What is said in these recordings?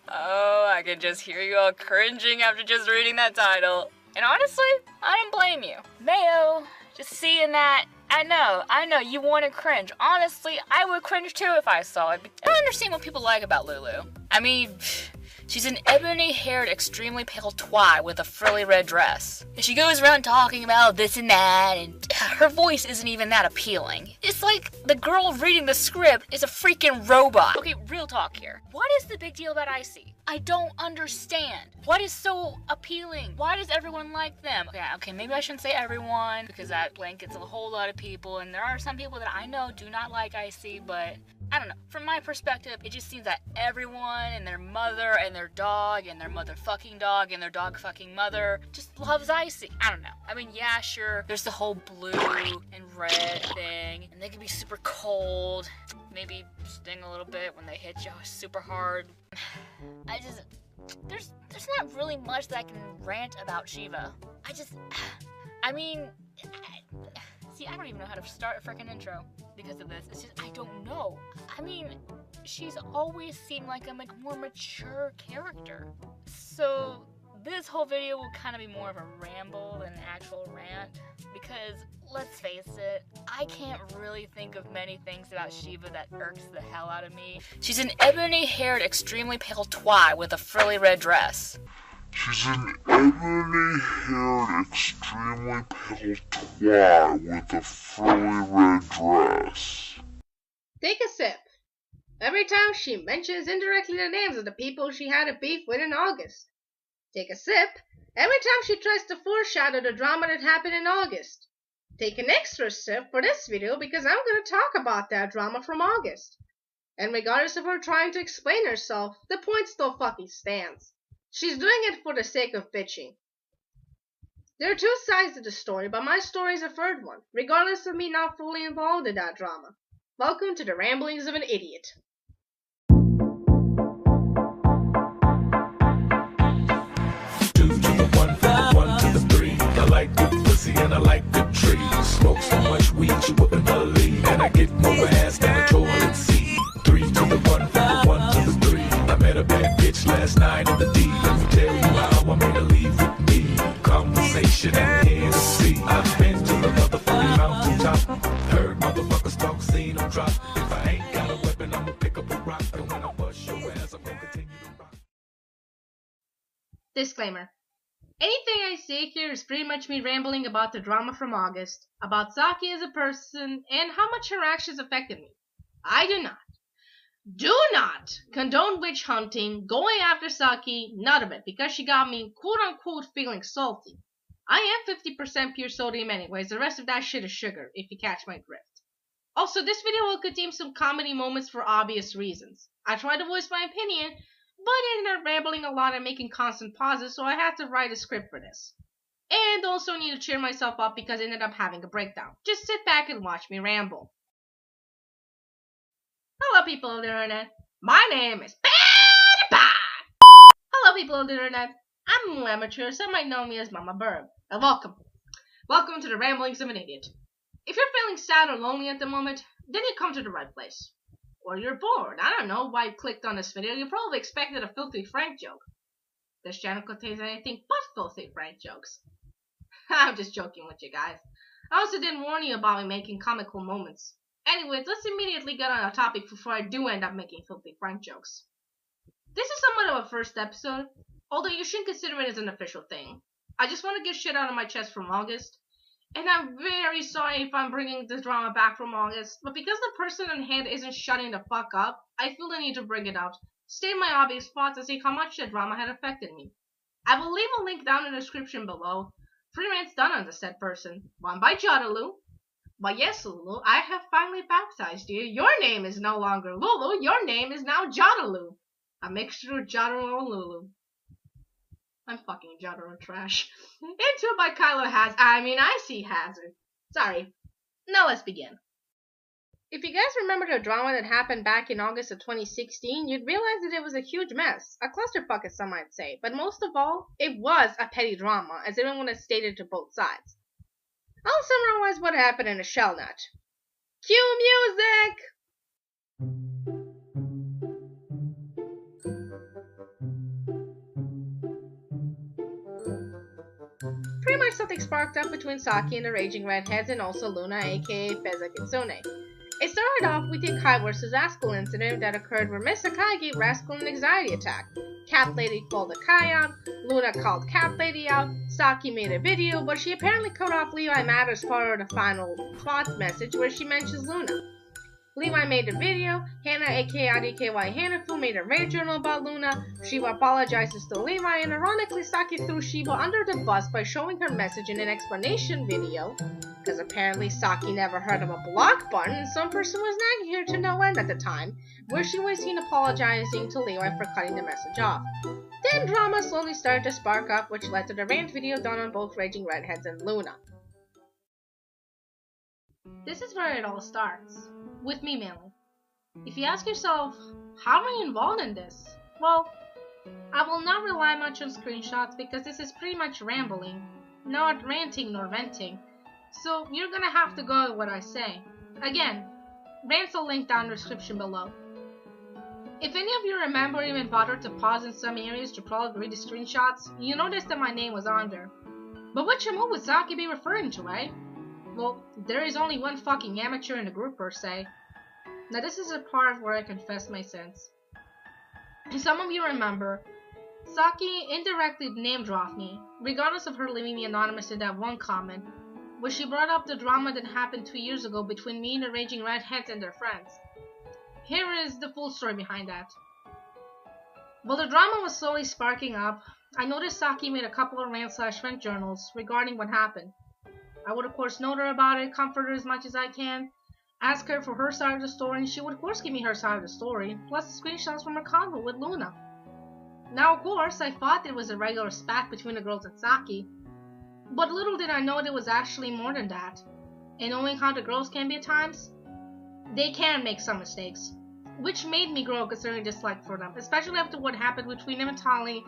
Oh, I can just hear you all cringing after just reading that title. And honestly, I don't blame you. Mayo, just seeing that, I know, you want to cringe. Honestly, I would cringe too if I saw it. I don't understand what people like about Lulu. I mean, she's an ebony-haired, extremely pale twat with a frilly red dress. And she goes around talking about this and that, and her voice isn't even that appealing. It's like the girl reading the script is a freaking robot. Okay, real talk here. What is the big deal about Icy? I don't understand. What is so appealing? Why does everyone like them? Okay, maybe I shouldn't say everyone, because that blankets a whole lot of people, and there are some people that I know do not like Icy, but I don't know. From my perspective, it just seems that everyone and their mother and their dog and their motherfucking dog and their dog fucking mother just loves Icy. I don't know. I mean, yeah, sure, there's the whole blue and red thing, and they can be super cold, maybe sting a little bit when they hit you super hard. There's not really much that I can rant about Shiva. See, I don't even know how to start a freaking intro because of this. It's just, I don't know. I mean, she's always seemed like a more mature character. So this whole video will kind of be more of a ramble than an actual rant because, let's face it, I can't really think of many things about Shiva that irks the hell out of me. She's an ebony-haired, extremely pale twat with a frilly red dress. She's an ebony-haired, extremely pale twat with a frilly red dress. Take a sip. Every time she mentions indirectly the names of the people she had a beef with in August. Take a sip. Every time she tries to foreshadow the drama that happened in August. Take an extra sip for this video because I'm going to talk about that drama from August. And regardless of her trying to explain herself, the point still fucking stands. She's doing it for the sake of bitching. There are two sides to the story, but my story is a third one, regardless of me not fully involved in that drama. Welcome to the ramblings of an idiot. Two to the one to the three. I like good pussy and I like good trees. Smoke so much weed you wouldn't believe, and I get more ass than a toilet seat. Three to the one to the three. I met a bad bitch last night in the D. Let me tell you how I made her leave with me. Conversation and Hennessy. I've been to the motherfucking mountaintop. Heard motherfuckers talk, seen them drop. If I ain't got a weapon, I'ma pick up a rock. And when I bust your ass, I'm gonna continue to rock. Disclaimer. Anything I say here is pretty much me rambling about the drama from August, about Saki as a person, and how much her actions affected me. I do not condone witch hunting, going after Saki, none of it, because she got me quote-unquote feeling salty. I am 50% pure sodium anyways, the rest of that shit is sugar, if you catch my drift. Also, this video will contain some comedy moments for obvious reasons. I tried to voice my opinion, but ended up rambling a lot and making constant pauses, so I had to write a script for this. And also need to cheer myself up because I ended up having a breakdown. Just sit back and watch me ramble. Hello people on the internet, my name is Hello people on the internet, I'm AmuAmatuer, some might know me as AlphaBirb. And welcome to the ramblings of an idiot. If you're feeling sad or lonely at the moment, then you come to the right place. Or you're bored, I don't know why you clicked on this video, you probably expected a filthy Frank joke. This channel contains anything but filthy Frank jokes. I'm just joking with you guys. I also didn't warn you about me making comical moments. Anyways, let's immediately get on a topic before I do end up making filthy Frank jokes. This is somewhat of a first episode, although you shouldn't consider it as an official thing. I just want to get shit out of my chest from August, and I'm very sorry if I'm bringing this drama back from August, but because the person in hand isn't shutting the fuck up, I feel the need to bring it out, state my obvious thoughts, and say how much the drama had affected me. I will leave a link down in the description below. 3 rants done on the said person, one by Jotalu. But yes, Lulu, I have finally baptized you. Your name is no longer Lulu, your name is now Jotalu. A mixture of Jotaro and Lulu. I'm fucking Jotaro trash. And 2 by Icy Hazard. Sorry. Now let's begin. If you guys remember the drama that happened back in August of 2016, you'd realize that it was a huge mess. A clusterfuck, as some might say. But most of all, it was a petty drama, as everyone has stated to both sides. I'll summarize what happened in a shell nut. Cue music! Later, something sparked up between Saki and the Raging Redheads and also Luna, aka Fezakitsune. It started off with the Kai vs. Askel incident that occurred where Miss Sakai gave Rascal an anxiety attack. Cat Lady called the Kai out, Luna called Cat Lady out, Saki made a video, but she apparently cut off Levi Matter's part of the final plot message where she mentions Luna. Levi made a video, Hannah aka IDKY Hanafu made a rage journal about Luna, Shiva apologizes to Levi, and ironically Saki threw Shiva under the bus by showing her message in an explanation video, because apparently Saki never heard of a block button and some person was nagging her to no end at the time, where she was seen apologizing to Levi for cutting the message off. Then drama slowly started to spark up, which led to the rant video done on both Raging Redheads and Luna. This is where it all starts. With me mainly. If you ask yourself, how am I involved in this? Well, I will not rely much on screenshots because this is pretty much rambling, not ranting nor venting, so you're gonna have to go with what I say. Again, rants will link down in the description below. If any of you remember or even bothered to pause in some areas to probably read the screenshots, you noticed that my name was on there. But which Amu would Saki be referring to, eh? Well, there is only one fucking amateur in the group per se. Now this is a part where I confess my sins. If some of you remember, Saki indirectly name-dropped me, regardless of her leaving me anonymous in that one comment, where she brought up the drama that happened 2 years ago between me and the Raging Redheads and their friends. Here is the full story behind that. While the drama was slowly sparking up, I noticed Saki made a couple of rant/vent journals regarding what happened. I would of course note her about it, comfort her as much as I can, ask her for her side of the story, and she would of course give me her side of the story, plus the screenshots from her convo with Luna. Now of course, I thought it was a regular spat between the girls at Saki, but little did I know it was actually more than that. And knowing how the girls can be at times, they can make some mistakes, which made me grow a considerable dislike for them, especially after what happened between them and Tali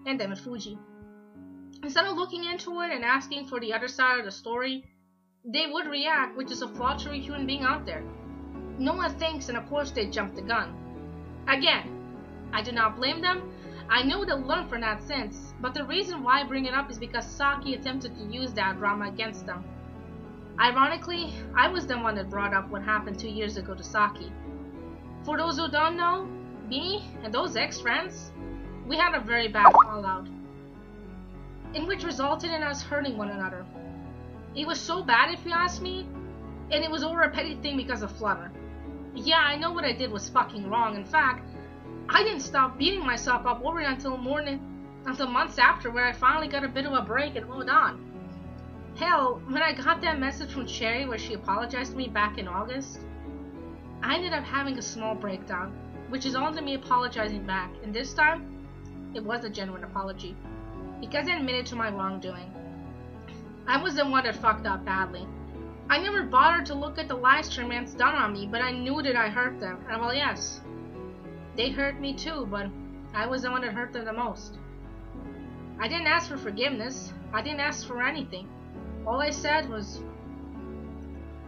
and them and Fuji. Instead of looking into it and asking for the other side of the story, they would react, which is a flaw to every human being out there. No one thinks, and of course they jump the gun. Again, I do not blame them. I know they'll learn from that since, but the reason why I bring it up is because Saki attempted to use that drama against them. Ironically, I was the one that brought up what happened 2 years ago to Saki. For those who don't know, me and those ex-friends, we had a very bad fallout, in which resulted in us hurting one another. It was so bad if you ask me, and it was over a petty thing because of Flutter. Yeah, I know what I did was fucking wrong. In fact, I didn't stop beating myself up over it until months after, where I finally got a bit of a break and moved on. Hell, when I got that message from Cherry where she apologized to me back in August, I ended up having a small breakdown, which is all to me apologizing back, and this time, it was a genuine apology, because I admitted to my wrongdoing. I was the one that fucked up badly. I never bothered to look at the live stream rants done on me, but I knew that I hurt them, and well, yes, they hurt me too, but I was the one that hurt them the most. I didn't ask for forgiveness. I didn't ask for anything. All I said was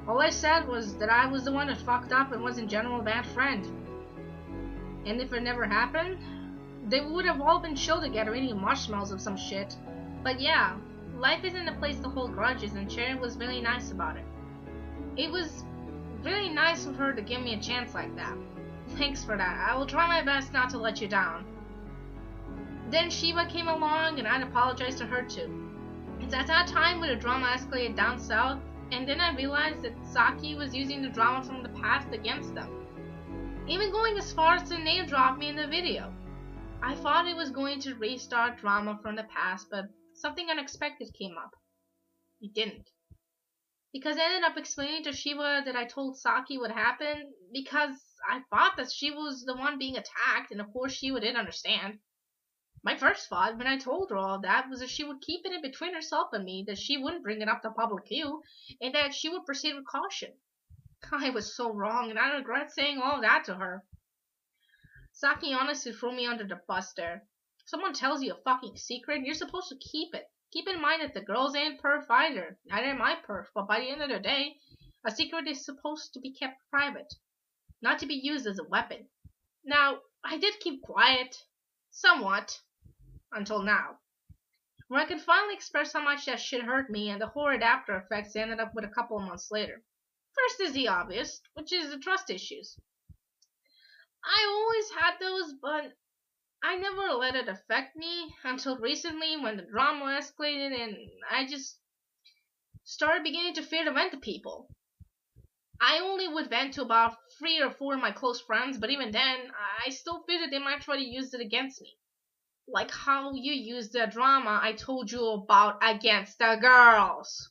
that I was the one that fucked up and was in general a bad friend. And if it never happened, they would have all been chill together eating marshmallows of some shit. But yeah, life isn't a place to hold grudges, and Cherry was really nice about it. It was really nice of her to give me a chance like that. Thanks for that. I will try my best not to let you down. Then Shiva came along, and I'd apologize to her too. It's at that time when the drama escalated down south, and then I realized that Saki was using the drama from the past against them, even going as far as to name drop me in the video. I thought it was going to restart drama from the past, but something unexpected came up. It didn't. Because I ended up explaining to Shiva that I told Saki what happened, because I thought that she was the one being attacked, and of course Shiva didn't understand. My first thought when I told her all that was that she would keep it in between herself and me, that she wouldn't bring it up to public view, and that she would proceed with caution. I was so wrong, and I regret saying all that to her. Saki honestly threw me under the bus there. If someone tells you a fucking secret, you're supposed to keep it. Keep in mind that the girls ain't perf either. Neither my perf, but by the end of the day, a secret is supposed to be kept private, not to be used as a weapon. Now, I did keep quiet. Somewhat. Until now. where I could finally express how much that shit hurt me, and the horrid after effects ended up with a couple of months later. First is the obvious, which is the trust issues. I always had those, but I never let it affect me until recently when the drama escalated and I just started beginning to fear to vent to people. I only would vent to about 3 or 4 of my close friends, but even then, I still feared that they might try to use it against me. Like how you used the drama I told you about against the girls.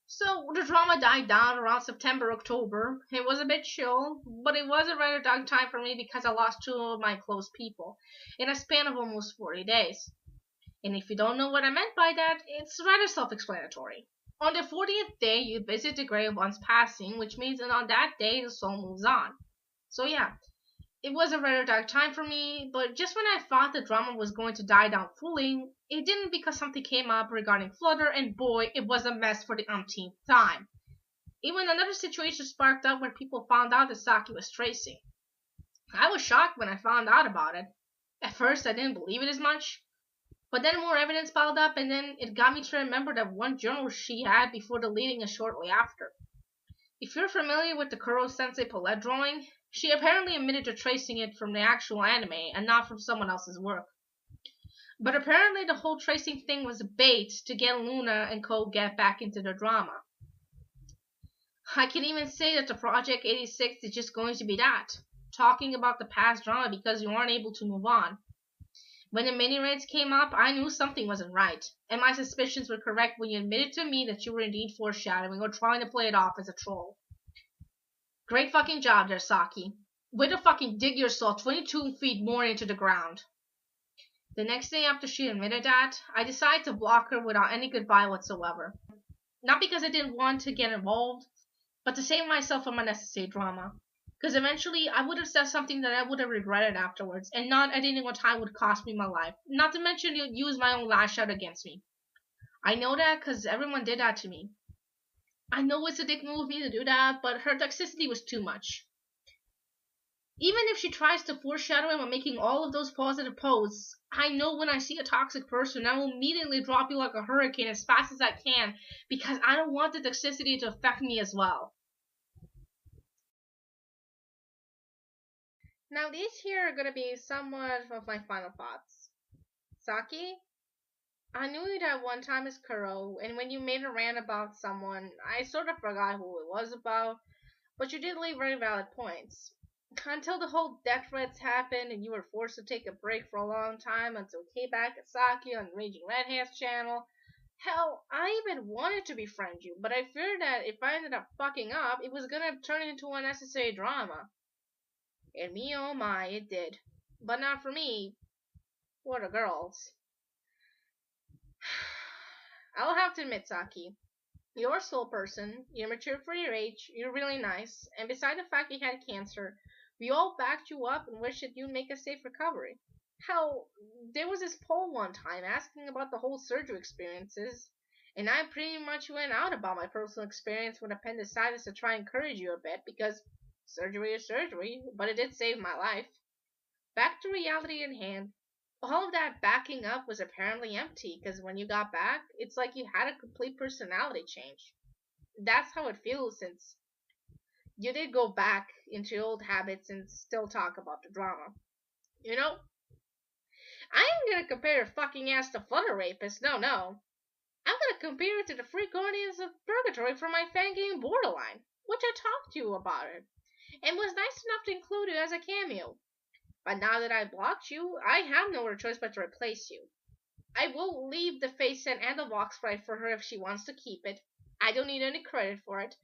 So the drama died down around September, October. It was a bit chill, but it was a rather dark time for me because I lost 2 of my close people in a span of almost 40 days. And if you don't know what I meant by that, it's rather self-explanatory. On the 40th day, you visit the grave of one's passing, which means that on that day, the soul moves on. So yeah, it was a rather dark time for me, but just when I thought the drama was going to die down fully, it didn't because something came up regarding Flutter, and boy, it was a mess for the umpteenth time. Even another situation sparked up where people found out that Saki was tracing. I was shocked when I found out about it. At first, I didn't believe it as much. But then more evidence piled up, and then it got me to remember that one journal she had before deleting it shortly after. If you're familiar with the Kuro-sensei Paulette drawing, she apparently admitted to tracing it from the actual anime and not from someone else's work. But apparently the whole tracing thing was a bait to get Luna and Co. get back into the drama. I can even say that the Project 86 is just going to be that, talking about the past drama because you aren't able to move on. When the mini-raids came up, I knew something wasn't right, and my suspicions were correct when you admitted to me that you were indeed foreshadowing or trying to play it off as a troll. Great fucking job there, Saki. Way to fucking dig yourself 22 feet more into the ground. The next day after she admitted that, I decided to block her without any goodbye whatsoever. Not because I didn't want to get involved, but to save myself from unnecessary drama. Because eventually I would have said something that I would have regretted afterwards, and not at any one time would cost me my life. Not to mention you'd use my own lash out against me. I know that because everyone did that to me. I know it's a dick move of me to do that, but her toxicity was too much. Even if she tries to foreshadow him while making all of those positive posts, I know when I see a toxic person, I will immediately drop you like a hurricane as fast as I can, because I don't want the toxicity to affect me as well. Now these here are going to be somewhat of my final thoughts. Saki, I knew you that one time as Kuro, and when you made a rant about someone, I sort of forgot who it was about, but you did leave very valid points. Until the whole death threats happened and you were forced to take a break for a long time until you came back at Saki on Raging Redhair's channel. Hell, I even wanted to befriend you, but I feared that if I ended up fucking up, it was gonna turn into unnecessary drama. And me, oh my, it did. But not for me. For the girls. I'll have to admit, Saki, you're a soul person, you're mature for your age, you're really nice, and beside the fact you had cancer, we all backed you up and wished that you'd make a safe recovery. Hell, there was this poll one time asking about the whole surgery experiences, and I pretty much went out about my personal experience with appendicitis to try and encourage you a bit, because surgery is surgery, but it did save my life. Back to reality at hand. All of that backing up was apparently empty, because when you got back, it's like you had a complete personality change. That's how it feels, since you did go back into your old habits and still talk about the drama. You know? I ain't gonna compare your fucking ass to Flutter Rapist, no. I'm gonna compare it to the Free Guardians of Purgatory for my fan game Borderline, which I talked to you about it, and was nice enough to include you as a cameo. But now that I blocked you, I have no other choice but to replace you. I will leave the face and the box sprite for her if she wants to keep it. I don't need any credit for it.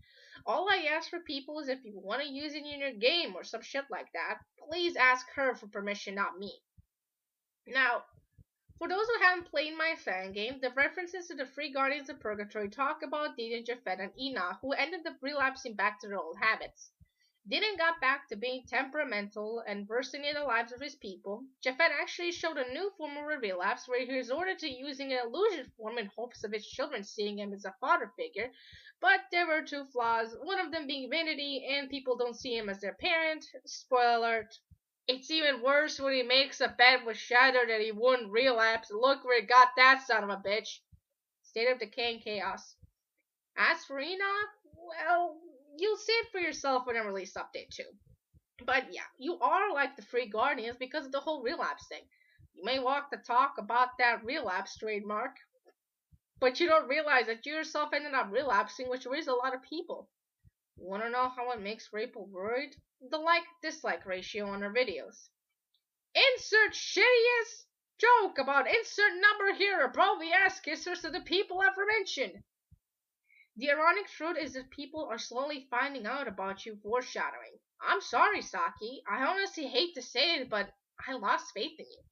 All I ask for people is if you want to use it in your game or some shit like that, please ask her for permission, not me. Now, for those who haven't played my fan game, the references to the Free Guardians of Purgatory talk about Dean, Japhet, and Ina, who ended up relapsing back to their old habits. Dylan got back to being temperamental and bursting into the lives of his people. Japhet actually showed a new form of a relapse where he resorted to using an illusion form in hopes of his children seeing him as a father figure, but there were 2 flaws, one of them being vanity and people don't see him as their parent. Spoiler alert, It's even worse when he makes a bet with Shadow that he wouldn't relapse. Look where he got that son of a bitch. State of decay and chaos. As for Enoch, well, you'll see it for yourself in a release update too. But yeah, you are like the Free Guardians because of the whole relapse thing. You may walk the talk about that relapse trademark, but you don't realize that you yourself ended up relapsing, which worries a lot of people. You wanna know how it makes people worried? The like-dislike ratio on our videos. Insert shittiest joke about insert number here above the ass kissers to the people aforementioned. The ironic truth is that people are slowly finding out about you foreshadowing. I'm sorry, Saki. I honestly hate to say it, but I lost faith in you.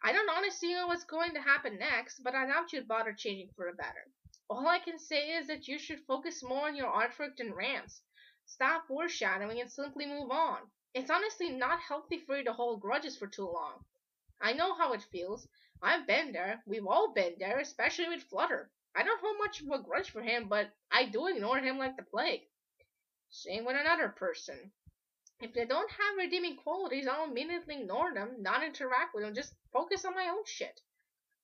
I don't honestly know what's going to happen next, but I doubt you'd bother changing for the better. All I can say is that you should focus more on your artwork than rants. Stop foreshadowing and simply move on. It's honestly not healthy for you to hold grudges for too long. I know how it feels. I've been there. We've all been there, especially with Flutter. I don't hold much of a grudge for him, but I do ignore him like the plague. Same with another person. If they don't have redeeming qualities, I'll immediately ignore them, not interact with them, just focus on my own shit.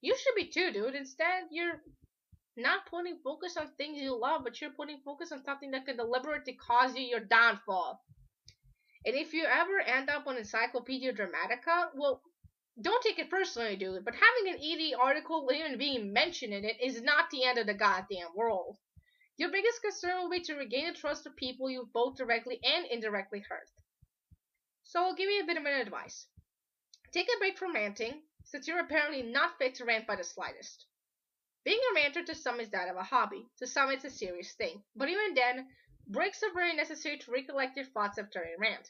You should be too, dude. Instead, you're not putting focus on things you love, but you're putting focus on something that can deliberately cause you your downfall. And if you ever end up on Encyclopedia Dramatica, well, don't take it personally, dude, but having an ED article even being mentioned in it is not the end of the goddamn world. Your biggest concern will be to regain the trust of people you've both directly and indirectly hurt. So I'll give you a bit of an advice. Take a break from ranting, since you're apparently not fit to rant by the slightest. Being a ranter to some is that of a hobby, to some it's a serious thing, but even then, breaks are very necessary to recollect your thoughts after a rant.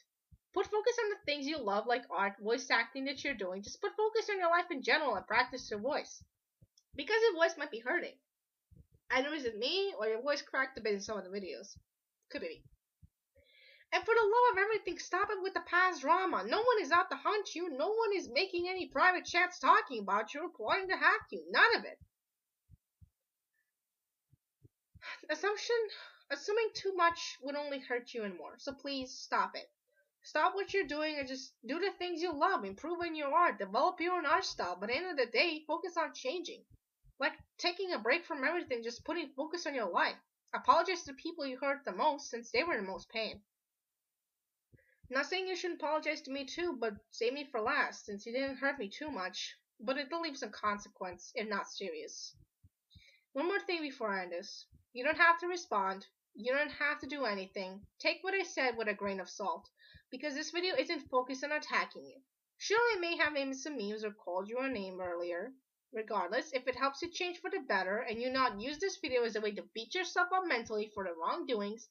Put focus on the things you love, like art, voice acting that you're doing. Just put focus on your life in general and practice your voice. Because your voice might be hurting. Either is it me, or your voice cracked a bit in some of the videos. Could be me. And for the love of everything, stop it with the past drama. No one is out to hunt you. No one is making any private chats talking about you or plotting to hack you. None of it. Assuming too much would only hurt you and more. So please stop it. Stop what you're doing and just do the things you love. Improve in your art. Develop your own art style. But at the end of the day, focus on changing. Like taking a break from everything, just putting focus on your life. Apologize to the people you hurt the most, since they were in the most pain. Not saying you shouldn't apologize to me too, but save me for last, since you didn't hurt me too much. But it will leave some consequence, if not serious. One more thing before I end this. You don't have to respond. You don't have to do anything. Take what I said with a grain of salt, because this video isn't focused on attacking you. Sure, I may have made some memes or called you a name earlier. Regardless, if it helps you change for the better and you not use this video as a way to beat yourself up mentally for the wrongdoings,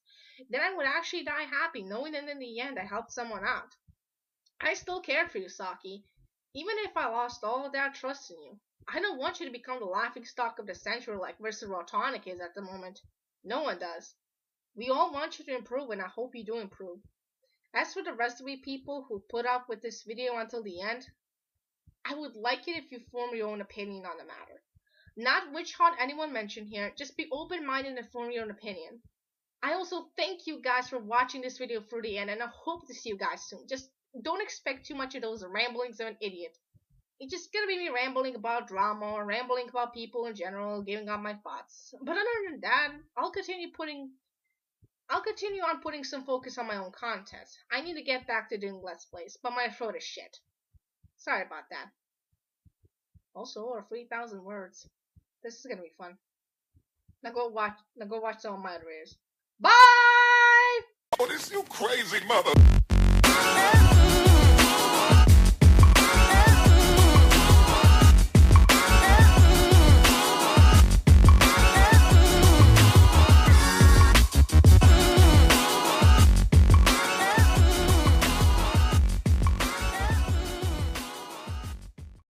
then I would actually die happy knowing that in the end I helped someone out. I still care for you, Saki, even if I lost all of that trust in you. I don't want you to become the laughingstock of the century like Rotonic is at the moment. No one does. We all want you to improve, and I hope you do improve. As for the rest of you people who put up with this video until the end, I would like it if you form your own opinion on the matter. Not witch hunt anyone mentioned here, just be open-minded and form your own opinion. I also thank you guys for watching this video through the end, and I hope to see you guys soon. Just don't expect too much of those ramblings of an idiot. It's just gonna be me rambling about drama, or rambling about people in general, giving out my thoughts. But other than that, I'll continue on putting some focus on my own content. I need to get back to doing Let's Plays, but my throat is shit. Sorry about that. Also, over 3,000 words. This is gonna be fun. Now go watch some of my other videos. Bye! Oh, this you crazy mother.